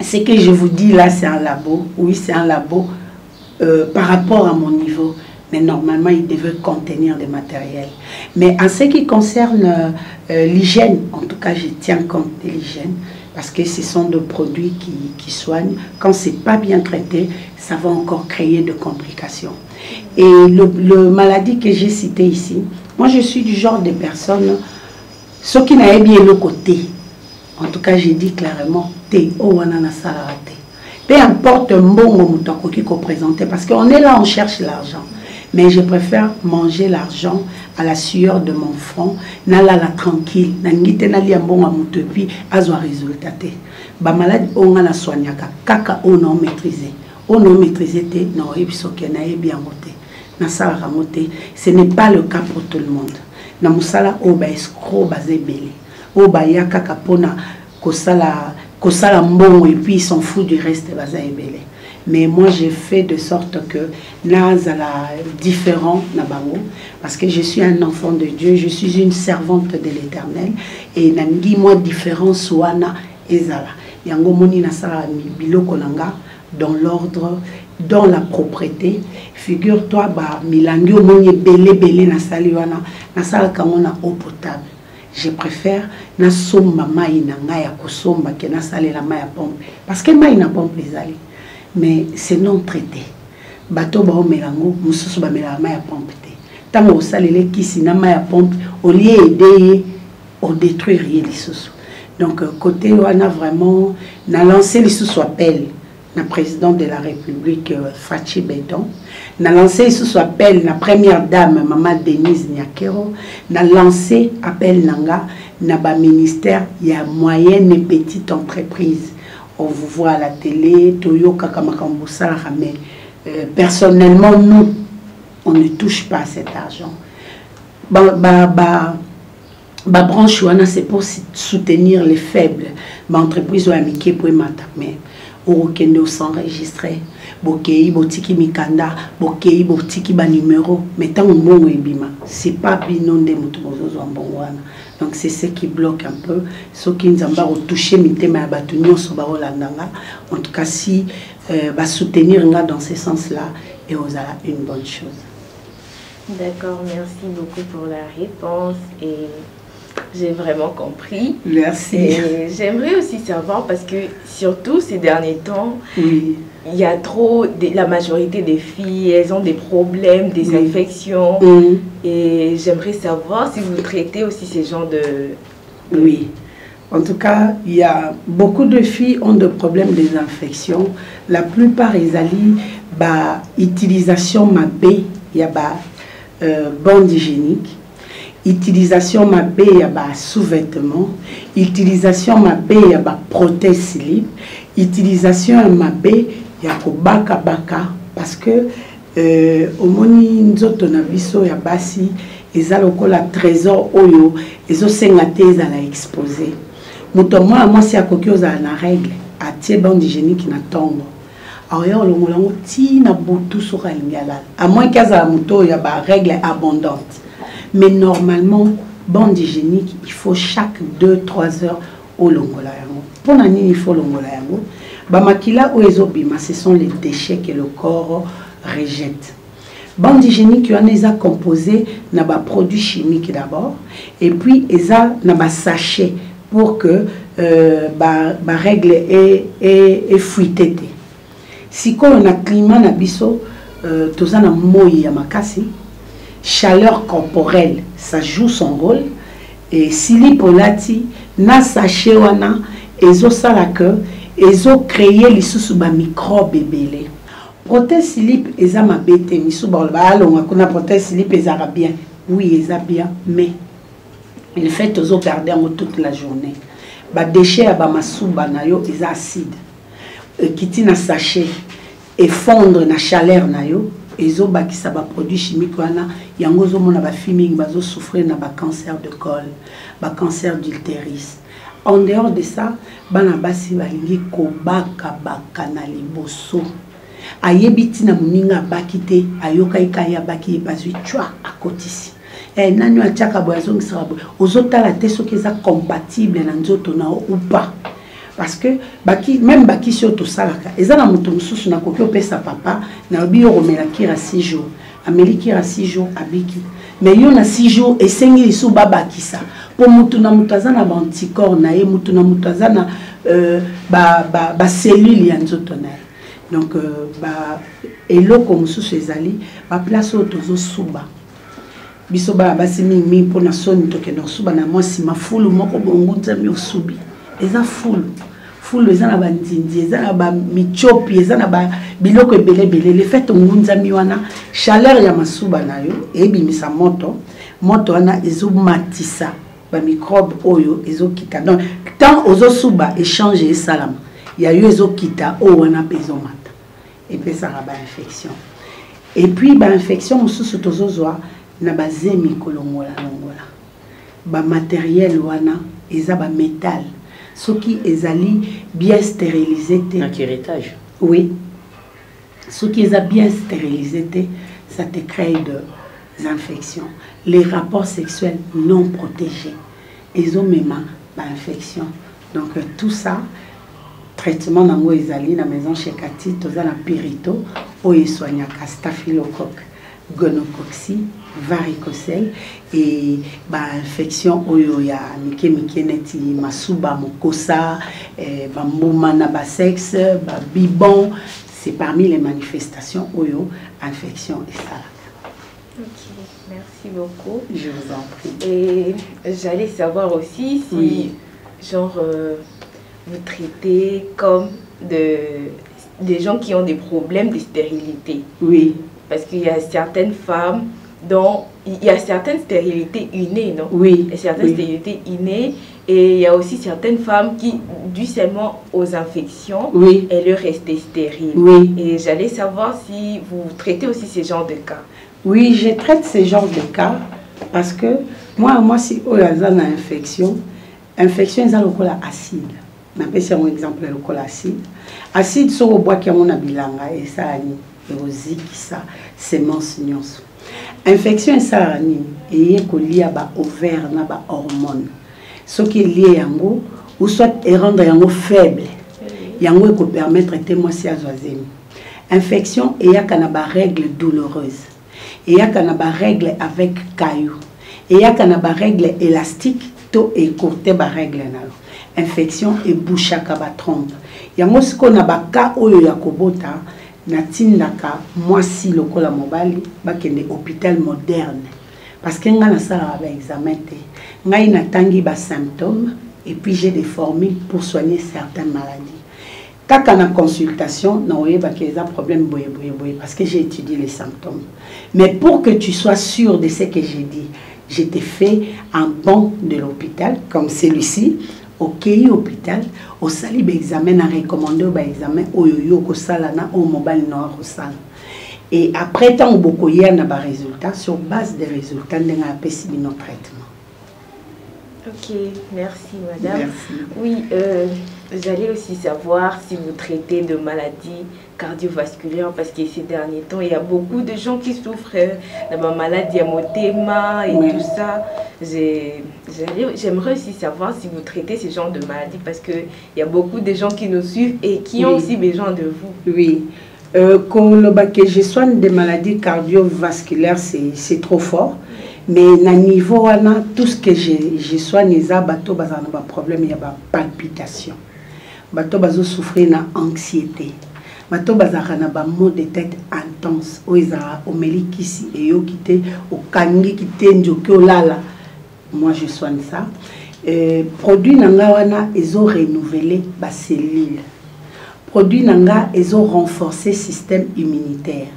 Ce que je vous dis là, c'est un labo. Oui, c'est un labo par rapport à mon niveau. Mais normalement, il devait contenir des matériels. Mais en ce qui concerne l'hygiène, en tout cas, je tiens compte de l'hygiène. Parce que ce sont des produits qui soignent. Quand ce n'est pas bien traité, ça va encore créer de complications. Et le maladie que j'ai cité ici, moi je suis du genre de personnes, ceux qui n'avaient bien le côté, en tout cas j'ai dit clairement, peu importe un bon qui qu'on présenter, parce qu'on est là, on cherche l'argent. Mais je préfère manger l'argent à la sueur de mon front, nala la tranquille, nangite nali ambonga mutepi azwa résultat. Ba malade onga na soignaka kaka ono maîtriser. Ono maîtriser te non ebisoke na bien moté. Na sala ramoté, ce n'est pas le cas pour tout le monde. Na musala o ba escroc bazebele. O ba yaka kapona kosala mbongo et puis ils s'en foutent du reste bazebele. Mais moi, j'ai fait de sorte que Nazala différent Nabango, parce que je suis un enfant de Dieu, je suis une servante de l'Éternel, et Nangi moi différent Soana Ezala. Yango moni nasala biloko nanga dans l'ordre, dans la propreté. Figure-toi ba milangi moni belé nasaliwana nasala kamona eau potable. Je préfère na somba mai nanga ya kosomba ke nasale la mai ya pompe, parce que mai na pompe les ali. Mais c'est non traité. Bateau ba omelango mususu ba melama ya pompe te. Tango osalele kisi na ma ya pompe au lieu aider au détruire les sous. Donc côté on a vraiment na lancé les sous appel na président de la République Fachi Bedon, na lancé les sous appel na première dame maman Denise Nyakero, na lancé appel nanga na ba ministère ya moyenne et petite entreprise. On vous voit à la télé, Toyo Kakamakambusa, mais personnellement, nous, on ne touche pas à cet argent. Ma branche, c'est pour soutenir les faibles. Ma entreprise, amitié pour m'attaquer. Au Kendo s'enregistrer. Bokei, Botiki Mikanda, Bokei, Botiki ba numéro. Mais tant que bon ebima, c'est pas binon de motobozo en bon wana. Donc c'est ce qui bloque un peu. Ceux qui nous ont touché, en tout cas, si va soutenir dans ce sens-là, et vous avez une bonne chose. D'accord, merci beaucoup pour la réponse. Et J'ai vraiment compris. Merci. Et j'aimerais aussi savoir, parce que surtout ces derniers temps, oui. Il y a trop, la majorité des filles, elles ont des problèmes, des infections. Et j'aimerais savoir si vous traitez aussi ces genres de... Oui. En tout cas, il y a beaucoup de filles ont des problèmes des infections. La plupart, ils allaient bah, utilisation mabé, il y a bah, bande hygiénique. Utilisation mabé, il y a bah, sous-vêtements. Utilisation mabé, il y a bah, prothèse slip. Utilisation mabé, il y a baka baka parce que au moni nzoto na biso ya basi ezala lokola trésor oyo ezosenga te ezala exposé moto moi si akoki ozala na règle atie bande hygiénique na tongo aoya olongola ngo ti na butu soka lingala à moins qu'azala moto ya ba règle abondante mais normalement bande hygiénique il faut chaque 2-3 heures olongola yango pona nini il faut longola yango Bamakila ou ezobima, ce sont les déchets que le corps rejette. Bande hygiénique, il y a composé na ba produits chimiques d'abord, et puis il y a na ba sachet pour que ba règle est fuitée. Si on a climat na biso, tous na moyi ya makasi, chaleur corporelle, ça joue son rôle, et si l'ipolati na sachet wana ezo sala que ils ont créé les sous-microbes belé. Prothèse slip, ils ont mabete, ils ont prothèse slip, ils ont bien. Oui, ils ont bien, mais le fait qu'ils ont gardé toute la journée. Les déchets, ils ont acide. Qui na sachet, et fondre na chaleur, ils ont des produits chimiques, ils ont fuming, ils ont souffert de cancer de col, cancer d'utérus. En dehors de ça, bana basi balingi kobaka baka na liboso. Ayebiti na muninga bakite, ayoka ikaya baki bazui chwa akotisi. Nanu achaka boyazo ngisabo. Ozotala te soki eza compatible na nzoto na ou pas. Parce que baki même baki si oto salaka, eza na moto mususu na koki opesa papa na obi romela kira 6 jours. Ameli kira 6 jours abiki. Mais il y a 6 jours et 5 jours baba kisa. Pour mutuna mutazana ba anticorps na ye mutuna mutazana ba cellule ya nzoto na. Donc ba eloko mususu ezali ba place otozo suba. Biso ba basi mingi pona soni toke no suba na mwasi mafulu moko bongunza mi osubi. Eza fulu. Fulu eza na ba ndindi, eza na ba michopi, eza na ba biloko ebele bele. Le fait ngunza mi wana chaleur ya masuba na yo ebimisa moto. Moto wana ezomatisa ba microbe oyo ezokita. Donc tant ozo suba échange et salam. Ya yo ezokita o wana pezomata. Et puis ça va ba infection. Et puis ba infection mususu tozozwa na ba zemi kolongola longola. Ba matériel wana eza ba métal. Ce qui ezali bien stérilisé. Un curettage. Oui. Ce qui est bien stérilisé, ça te crée des infections. Les rapports sexuels non protégés. Ils ont même des infections. Donc tout ça, traitement dans la maison chez Cathy, tout ça, la périto, où ils soignent staphylocoque, gonococcie, varicocèle et infection oyoya mike neti masuba mokosa bambuma na basexe bibon. C'est parmi les manifestations oyo infection et ça. Ok, merci beaucoup. Je vous en prie. Et j'allais savoir aussi si oui. Genre vous traitez comme des gens qui ont des problèmes de stérilité. Oui. Parce qu'il y a certaines femmes dont il y a certaines stérilités innées, non? Oui. Et certaines stérilités innées. Et il y a aussi certaines femmes qui, dû seulement aux infections, oui. elles restaient stériles. Oui. Et j'allais savoir si vous traitez aussi ces genres de cas. Oui, je traite ces genres de cas parce que moi si on a une infection, infection est le acide. Je vais un exemple le acide. Acide sur le bois qui a mon abilanga et ça et aussi ça semence nyonso. Infection est ça et est lié à ovaire na ba hormones. Ce qui est lié yango ou soit et rendre yango faible. Yango peut permettre de moi si azoazemi. Infection et ya kanaba règle douloureuse. Et ya kanaba règle avec caillou. Et ya kanaba règle élastique to écourter ba règle nalo infection et bouchaka ba trompe yango siko na baka oyo ya kobota natindaka mwasi lokola mobali bakende hôpital moderne parce que nga na sala ba examen te ngai natangi ba symptômes et puis j'ai des formules pour soigner certaines maladies. Kaka na consultation na oyeba que les problèmes boye parce que j'ai étudié les symptômes. Mais pour que tu sois sûr de ce que j'ai dit, je t'ai fait un banc de l'hôpital comme celui-ci. Ok, hôpital, au sali examen a recommandé au examen au yo ko salana au mobile noir au sal. Et après tant beaucoup y a na résultats sur base des résultats de la PCB notre traitement. Ok, merci madame. Merci. Oui, j'allais aussi savoir si vous traitez de maladies cardiovasculaires parce que ces derniers temps, il y a beaucoup de gens qui souffrent de ma maladie à motema et tout ça. J'aimerais aussi savoir si vous traitez ce genre de maladies parce qu'il y a beaucoup de gens qui nous suivent et qui ont aussi besoin de vous. Oui. Quand je soigne des maladies cardiovasculaires, c'est trop fort. Mais na niveau wana tout ce que je soigne les bateaux bazana ba problème ya ba palpitation bateau bazo souffrir na anxiété bateau bazaka na ba maux de tête intense oiza omelikisi et yo kité o kangi kité njoki olala moi je soigne ça produit nanga wana ezo renouveler ba cellules produit nanga ezo renforcer système immunitaire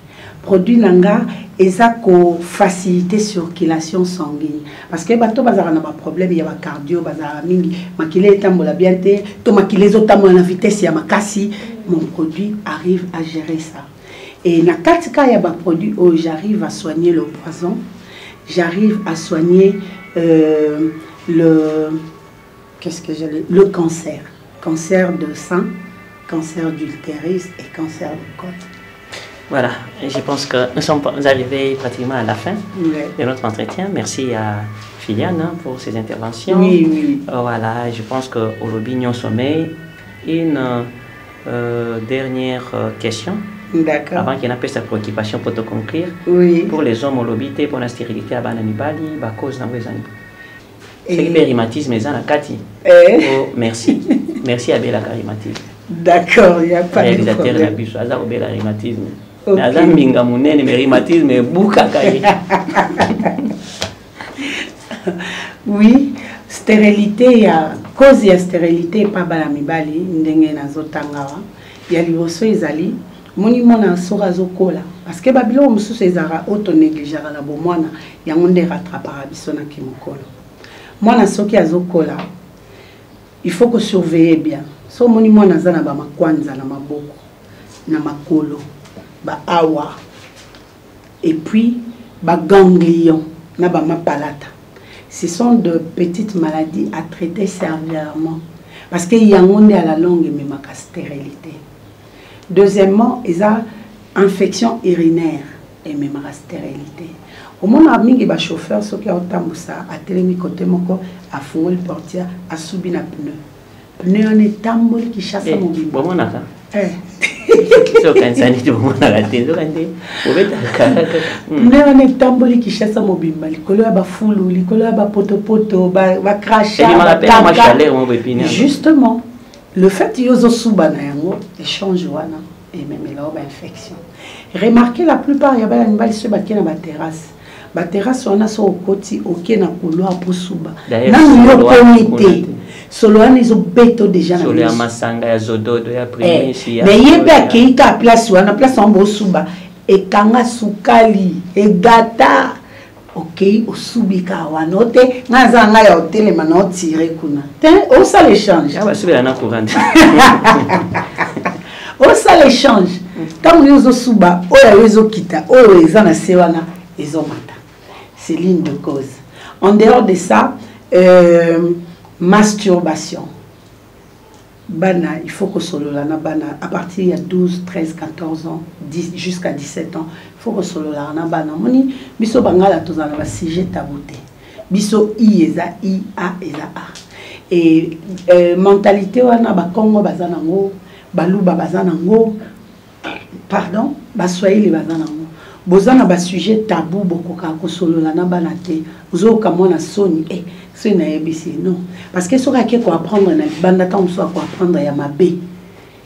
produit nanga eza ko faciliter circulation sanguine parce que bato bazara na ba problème ya ba cardio bazara mingi makile etambola bien te to makile ezotambola na vitesse ya makasi mon produit arrive à gérer ça et na katika ya ba produit où j'arrive à soigner le poison j'arrive à soigner le cancer de sein cancer d'utérus et cancer de côte. Voilà, je pense que nous sommes arrivés pratiquement à la fin de notre entretien. Merci à Filiane pour ses interventions. Oui. Voilà, je pense qu'aujourd'hui, nous sommet une dernière question. D'accord. Avant qu'il n'ait sa préoccupation pour te conclure. Oui. Pour les hommes, l'obité, pour la stérilité, à Bananibali, à cause d'un c'est l'hypérimatisme, mais à Kati. Oh, merci. Merci à Bella Karimatisme. D'accord, il n'y a pas de problème. Réalisateur de Bella Karimatisme. Oui, stérilité, cause de stérilité, pas balamibali, ndenge nazotangawa. Il y a liboso ezali, moni mona sora zokola. Parce que babilo mususu ezara auto négligera la bomwana, yangonde rattrapera biso na kimokolo. Mwana soki azokola, il faut que surveiller bien. So moni mwana zana ba makwanza na maboko, na makolo. Ba awa et puis ba ganglion na ba mapalata. Ce sont de petites maladies à traiter sévèrement parce que yangonde à la longue mais ma stérilité. Deuxièmement, il y a infection urinaire et même la stérilité. Au moment où mingi ba chauffeur so ki otambusa a telemi côté moko a fungoli portière a subi na pneu. Pneu on est tamboli qui chasse mon bimbo. Bon monaka. Pneu tamboli qui chasse mon bimbo. Likolo ya ba fulu, likolo ya ba poto ba crachat. Justement, le fait yozo suba na yango échange wana et même là ba infection. Remarquez la plupart ya ba animal se bakena ba terrasse. Ba terrasse wana so okoti okena couloir pour suba. Na yo comité. Solo wana izo beto déjà na. Solo ya masanga ya zododo ya primisi ya. Mais yebe akeika place wana place en bo suba e kanga sukali e gata. OK, osubika wana ote ngaza nga ya hotel mana otire kuna. On ça l'échange. Ah ba subira na courant. On ça l'échange. Tant yozo suba oya yozo kita oyo eza na se wana ezomata. C'est ligne de cause. En dehors de ça, masturbation. Bana, il faut que sololana bana à partir de 12, 13, 14 ans, 10 jusqu'à 17 ans, il faut que sololana bana. Moni biso bangala tozana ba sujet tabouté. Biso I eza I, A eza A. Et mentalité wana ba Kongo bazanango, baluba bazanango, pardon, ba Swahili bazanango. bozana ba sujet tabou bokoka ko solo la na banate zo kamona soni c'est na ebisi non parce que soka ke ko apprendre na banda tant so ko apprendre ya mabe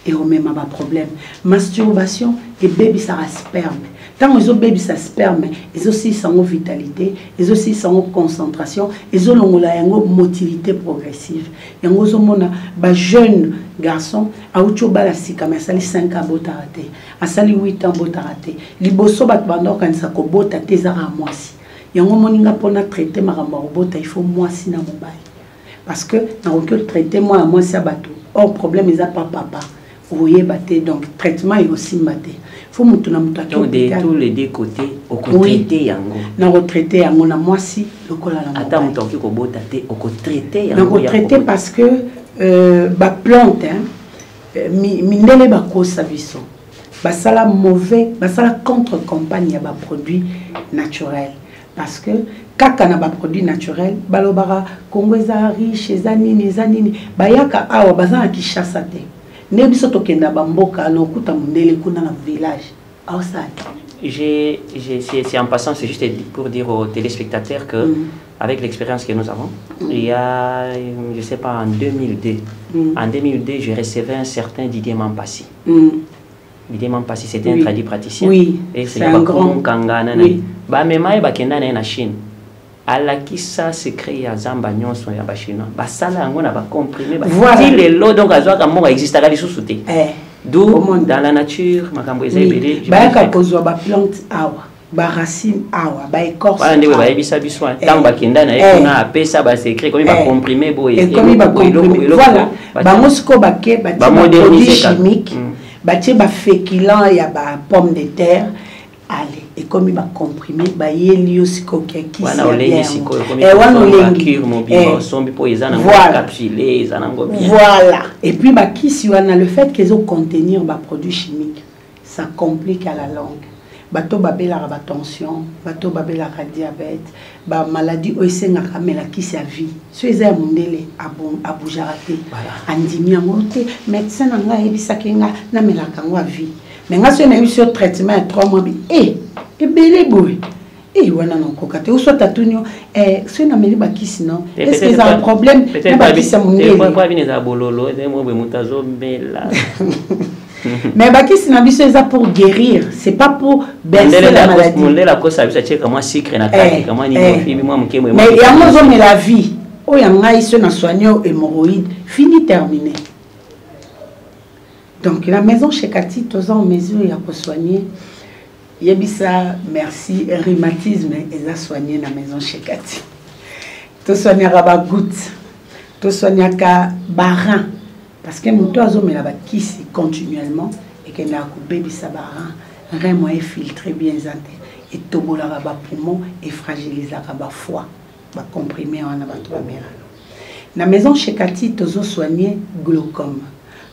et au même ba problème masturbation et baby ça sperme tant ils ont baby ça sperme ils aussi sans vitalité ils aussi sans concentration ils ont longola yango motilité progressive yango zo mona ba jeune garçon a ucho bala sika mais sali 5 ans botarate asali 8 ans botarate liboso bat bando kanisa ko bota tezara mwasi yango moninga pona traiter maramba robota il faut mwasi na mobali parce que na aucun traiter moi mwasi abato or problème ils a pas papa voyez batté donc traitement est aussi maté faut mutu na mutu donc de tous les deux côtés au traiter yango na retraiter yango na mwasi lokola na ata mutu ki ko bota te au traiter yango na traiter parce que ba plante mindele ba kosa biso basala mauvais basala contre campagne ya ba produits naturels parce que kaka na ba produits naturels balobara Congo eza riche eza nini bayaka awa bazana ki chassa te nebiso tokenda ba mboka na okuta mundele kuna na village awa ça c'est en passant, c'est juste pour dire aux téléspectateurs que avec l'expérience que nous avons, il y a, je sais pas, en 2002, en 2002, je recevais un certain Didier Mampassi. Didier Mampassi, c'était un traduit praticien. Oui, et c'est un grand kangana. Bah, mais moi, bah, kenda na Chine. ala kisa secret ya zamba nyonso ya bachinois basala yango na ba comprimé ba les lots donc azwaka mongo existe kali susute d'où dans la nature makambo ezebele ba ka kozwa ba plante awa ba racine awa ba écorce ba ndewe ba ebisa biswa tant ba kenda na ekuna apesa ba secret comme ba comprimé boye comme ba comprimé voilà ba mosiko ba ke ba moderniser chimique ba tie ba féculent ya ba pomme de terre. Allez, et comme il m'a comprimé, bah il y a aussi qui voilà. Voilà. Et puis bah qui si on a le fait qu'ils ont contenir bah produits chimiques, ça complique à la longue. Bateau babé la tension, bateau babé la diabète, bah maladie aussi n'a pas la qui sa vie. Ceux à mondele à bougerate, andimi à monter, médecin n'a pas ça qui n'a n'a mais la kangwa vie. Mais quand on a eu ce traitement 3 mois, et belé boy. Et on a non cocaté ou soit tatunio et ce n'a pas baki sinon est-ce qu'ils ont un problème peut-être pas bisa mondele pas venir à bololo et moi be mutazo bella. Mais baki sinon biso ça pour guérir, c'est pas pour baisser la maladie. Mondele la cause ça check comment sucre na kati comment ni fi moi mkemwe. Mais il y a moi la vie. Oh ya ngai ce na soigner hémorroïde, fini terminé. Donc la maison chez Cathy, tous en mesure il y a pour soigner. Yebisa, merci, rhumatisme, ils ont soigné la maison chez Cathy. Tout soigner à goutte, tout soigner à barin. Parce que mon toiseau me l'a kissé continuellement et qu'il a coupé sa barin, vraiment filtré bien zanté. Et tout le monde poumon et fragiliser la foie, va comprimer en abattoir. La maison chez Cathy, tous soigné glaucome.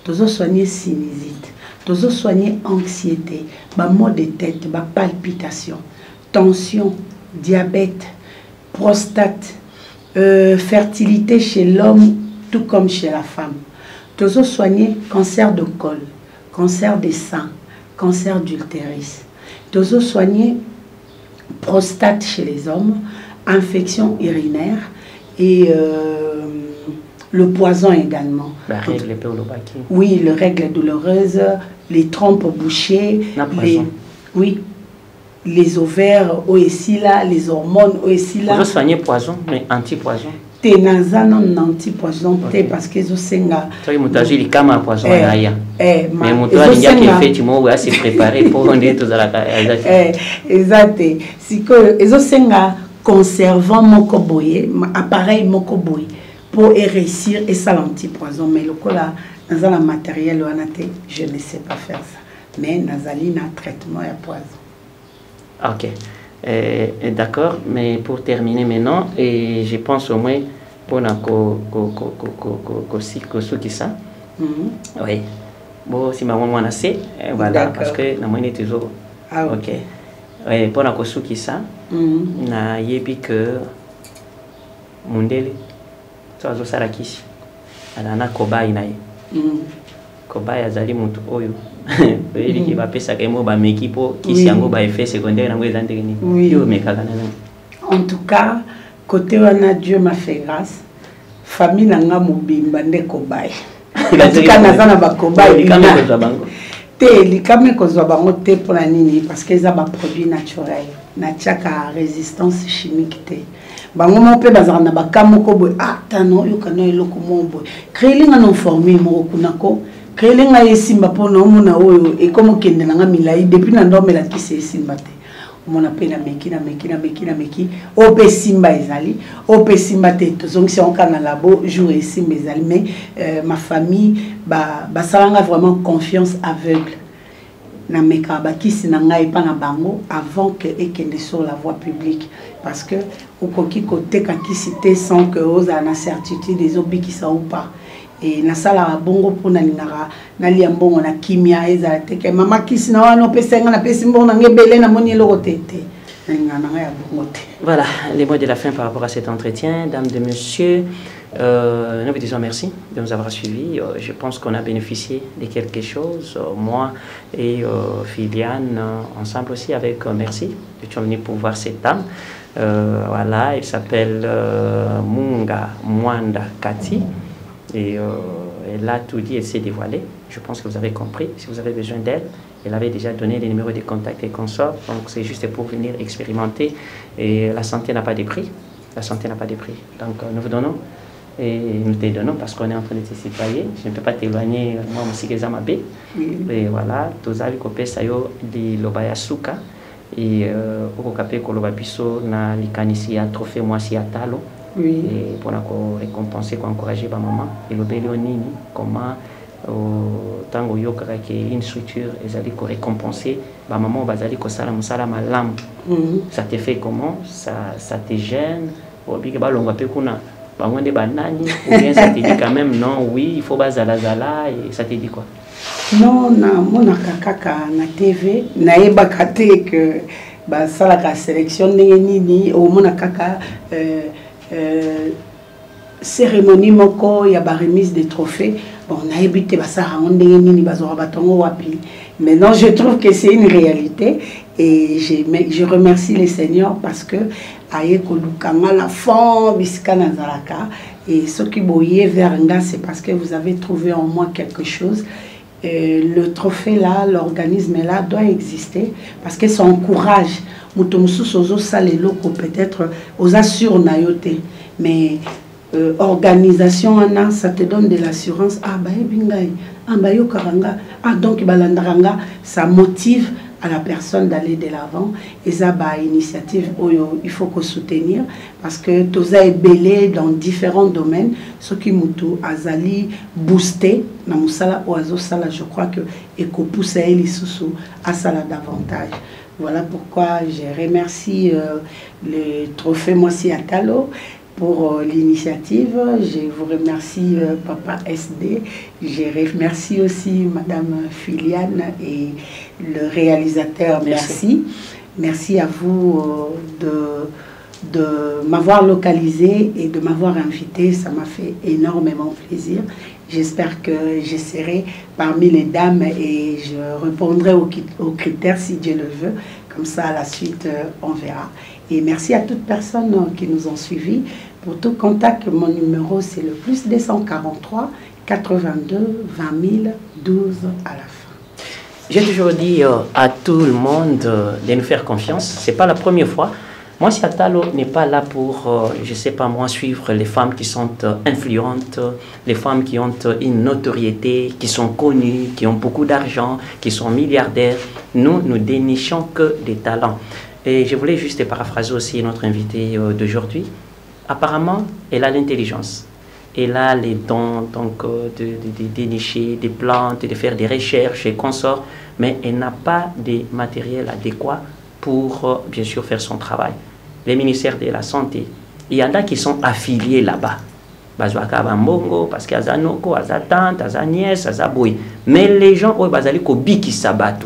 Tous soigner sinusite, tous soigner anxiété, maux de tête, palpitation, tension, diabète, prostate, fertilité chez l'homme, tout comme chez la femme. Tous soigner cancer de col, cancer des seins, cancer d'utérus. Tous soigner prostate chez les hommes, infection urinaire et le poison également. La règle oui, les règles douloureuses, les trompes bouchées, oui, les ovaires aussi là, les hormones aussi là. Vous soignez poison, mais anti-poison. T'es naza non anti-poison, parce que je sais nga. Tu m'as dit comme un poison aïe. Mais mon toit il y a qui fait tu m'as assez préparé pour on est tous à la exact. Si que je sais nga conservant mon coboye, appareil mon coboye. Pour réussir et ça l'anti-poison. Mais le cas dans le matériel, je ne sais pas faire ça. Mais Nazali un traitement et poison. Ok. D'accord. Mais pour terminer maintenant, et je pense au moins pour ça. Oui. Bon, si ma maman a assez, voilà, parce que la moyenne est toujours. Ah, ok. Oui, pour la ça, na yebi que mondele. Azo sarakisi ana kobai naye Kobaya azali mutu oyo. Oui, qui va pesa kemo ba mekipo qui si yango ba effet secondaire nango ezandeki ni. Oui. En tout cas, côté wana Dieu m'a fait grâce. Famille nanga mobimba nde kobaya. En tout cas nazana ba kobaya likame kozwa bango. Te likame kozwa bango te pour la nini parce que ça ba produit naturel. Na tiaka résistance chimique te. Bango mo pe bazana na bakamo ko boy ah tano yo kana eloko mo boy. Créelinga non formé mo kunako. Créelinga yesimba pona omona oyo e comme kende nanga milai depuis na ndomela ki se simba te. Mon appel à meki au Pessimba ezali au Pessimba te donc si on kana labo jour ici mes amis mais ma famille ba salanga vraiment confiance aveugle na meka ba kisi na ngai pa na bango avant que ekende sur la voie publique parce que au koki côté ka kisi te sans que aux ana certitude des obi qui ça ou pas et na sala bongo pona ningara na liambongo na kimia eza teke mama kisi na wana pesenga na pesimbo na ngebele na moni eloko tete na ya bongo te. Voilà les mots de la fin par rapport à cet entretien. Dames et messieurs, nous vous disons merci de nous avoir suivis. Je pense qu'on a bénéficié de quelque chose, moi et Filiane ensemble aussi avec merci de tu venir pour voir cette dame. Voilà, elle s'appelle Munga Mwanda Kati. Et elle a tout dit, elle s'est dévoilée. Je pense que vous avez compris. Si vous avez besoin d'elle, elle avait déjà donné les numéros de contact et consorts. Donc c'est juste pour venir expérimenter. Et la santé n'a pas de prix. La santé n'a pas de prix. Donc nous vous donnons et nous te donnons parce qu'on est en train de te citoyer. Je ne peux pas t'éloigner, moi aussi que Zamabé. Et voilà, tous les copains sayo di Lobayasuka. Et au capé Kolobabiso na likanisi ya trophée moi si atalo. Oui. Et pour récompenser, pour encourager ma maman. Et le Béléonini, comment, tango yoka une structure, ils allaient récompenser, ma maman, bazali ko sala musala malam. Ça te fait comment? Ça te gêne? Ou bien balonga pe kuna, bangonde banani, ou bien ça te dit quand même non, oui, il faut bazala zala, et ça te dit quoi? Non, na mona kaka na TV, na eba kate que ba sala ka sélection nini au mona kaka cérémonie moko ya ba remise des trophées bon na habité ba sara ndenge nini bazora batongo wapi maintenant je trouve que c'est une réalité et je remercie les seigneurs parce que aye ko lukanga la fond bisika nazalaka et ce qui boyé vers nga c'est parce que vous avez trouvé en moi quelque chose. Le trophée là, l'organisme là doit exister parce que ça encourage peut-être aux assurances nayote mais organisation ça te donne de l'assurance ah bah bingai ah bah yo karanga ah donc balandaranga ça motive à la personne d'aller de l'avant et ça bah initiative il faut qu'on soutenir parce que toza est belé dans différents domaines ce qui mutu azali booster na musala oazo sala je crois que eko pousse eli susu à sala davantage. Voilà pourquoi je remercie le trophée Moissi Atalo pour l'initiative. Je vous remercie Papa SD. Je remercie aussi Madame Filiane et le réalisateur. Merci. Merci à vous de m'avoir localisé et de m'avoir invité. Ça m'a fait énormément plaisir. J'espère que je serai parmi les dames et je répondrai aux critères si Dieu le veut. Comme ça, à la suite, on verra. Et merci à toutes personnes qui nous ont suivis. Pour tout contact, mon numéro, c'est le plus 243 82 20 012 à la fin. J'ai toujours dit à tout le monde de nous faire confiance. Ce n'est pas la première fois. Moi, si Atalo n'est pas là pour, je ne sais pas moi, suivre les femmes qui sont influentes, les femmes qui ont une notoriété, qui sont connues, qui ont beaucoup d'argent, qui sont milliardaires. Nous dénichons que des talents. Et je voulais juste paraphraser aussi notre invitée d'aujourd'hui. Apparemment, elle a l'intelligence. Elle a les dons donc, de dénicher des plantes, de faire des recherches et consorts, mais elle n'a pas de matériel adéquat pour bien sûr faire son travail. Les ministères de la Santé, il y en a qui sont affiliés là-bas. Parce qu'il y a Zanoko, Azatante, Azaniès, Azaboui. Mais les gens, Bazali Kobiki Sabatu.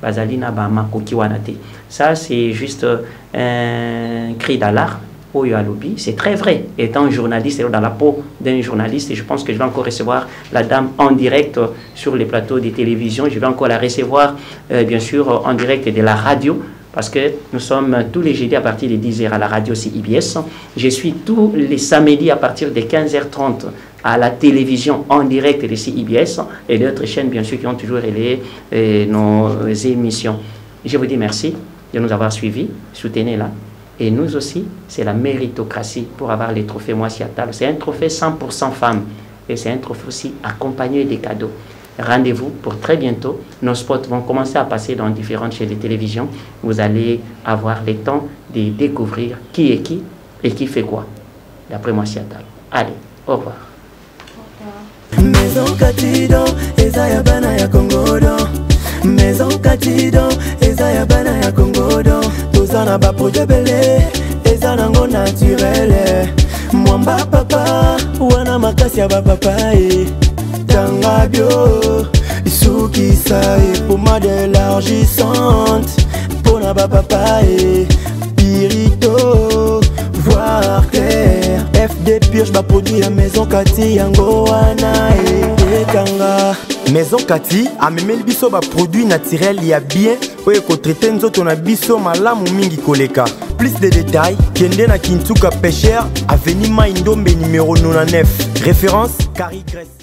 Bazali Nabama Koki Wanate. Ça, c'est juste un cri d'alarme Oyo Alobi, c'est très vrai. Étant journaliste, dans la peau d'un journaliste, et je pense que je vais encore recevoir la dame en direct sur les plateaux de télévision. Je vais encore la recevoir, bien sûr, en direct de la radio, parce que nous sommes tous les jeudis à partir de 10h à la radio CIBS. Je suis tous les samedis à partir de 15h30 à la télévision en direct de CIBS et d'autres chaînes, bien sûr, qui ont toujours relayé nos émissions. Je vous dis merci de nous avoir suivis, soutenez-la. Et nous aussi, c'est la méritocratie pour avoir les trophées Mwasi Attal. C'est un trophée 100% femmes et c'est un trophée aussi accompagné des cadeaux. Rendez-vous pour très bientôt. Nos spots vont commencer à passer dans différentes chaînes de télévision. Vous allez avoir le temps de découvrir qui est qui et qui fait quoi, d'après Mwasi Attal. Allez, au revoir. Maison Katido, Ezaya Bana ya Kongodo. Maison Katido, Ezaya Bana ya Kongodo. Tozana ba projet belé, ezana ngo naturel. Mwamba papa, wana makasi ya ba papa Tanga bio, isuki sae, pommade élargissante. Pona ba papa Pirito, voir clair. FD Purge ba produit la Maison Kati yango wana Tanga. Maison Kati a memé le biso ba produit naturel ya bien oye ko traiter nzoto na biso malamu mingi koleka. Plus de détails, kende na Kintuka Pêcheur, avenue Maindombe numéro 99. Référence Carrie Grèce.